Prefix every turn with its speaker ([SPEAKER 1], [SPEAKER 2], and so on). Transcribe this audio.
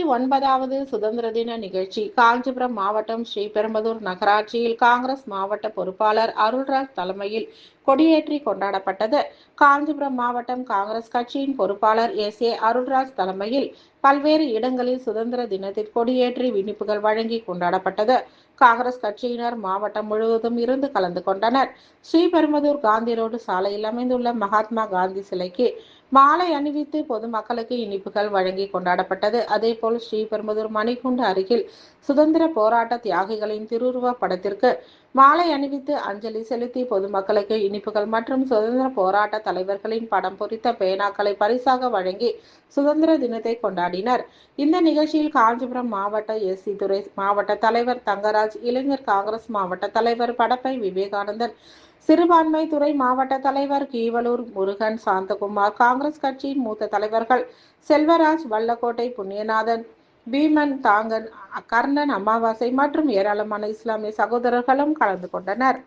[SPEAKER 1] 79வது சுதந்திர தின நிகழ்ச்சி காஞ்சிபுரம் மாவட்டம் ஸ்ரீபெரும்புதூர் நகராட்சியில் காங்கிரஸ் மாவட்ட பொறுப்பாளர் அருள்ராஜ் தலைமையில் கொடியேற்றி கொண்டாடப்பட்டது. காஞ்சிபுரம் மாவட்டம் காங்கிரஸ் கட்சியின் பொறுப்பாளர் ஏ அருள்ராஜ் தலைமையில் பல்வேறு இடங்களில் சுதந்திர தினத்தில் கொடியேற்றி இனிப்புகள் வழங்கி கொண்டாடப்பட்டது. காங்கிரஸ் கட்சியினர் மாவட்டம் முழுவதும் இருந்து கலந்து கொண்டனர். ஸ்ரீபெரும்புதூர் காந்தி ரோடு சாலையில் அமைந்துள்ள மகாத்மா காந்தி சிலைக்கு மாலை அணிவித்து பொதுமக்களுக்கு இனிப்புகள் வழங்கி கொண்டாடப்பட்டது. அதேபோல் ஸ்ரீபெரும்புதூர் மணிகுண்டு அருகில் சுதந்திர போராட்ட தியாகிகளின் திருவுருவ படத்திற்கு மாலை அணிவித்து அஞ்சலி செலுத்தி பொதுமக்களுக்கு இனிப்புகள் மற்றும் சுதந்திர போராட்ட தலைவர்களின் படம் பொறித்த பேனாக்களை பரிசாக வழங்கி சுதந்திர தினத்தை கொண்டாடினர். இந்த நிகழ்ச்சியில் காஞ்சிபுரம் மாவட்ட எஸ்சி துறை மாவட்ட தலைவர் தங்கராஜ், இளைஞர் காங்கிரஸ் மாவட்ட தலைவர் படப்பை விவேகானந்தன், சிறுபான்மை துறை மாவட்ட தலைவர் கீவலூர் முருகன், சாந்தகுமார், காங்கிரஸ் கட்சியின் மூத்த தலைவர்கள் செல்வராஜ், வல்லக்கோட்டை புண்ணியநாதன், பீமன், தாங்கன், கர்ணன், அமாவாசை மற்றும் ஏராளமான இஸ்லாமிய சகோதரர்களும் கலந்து கொண்டனர்.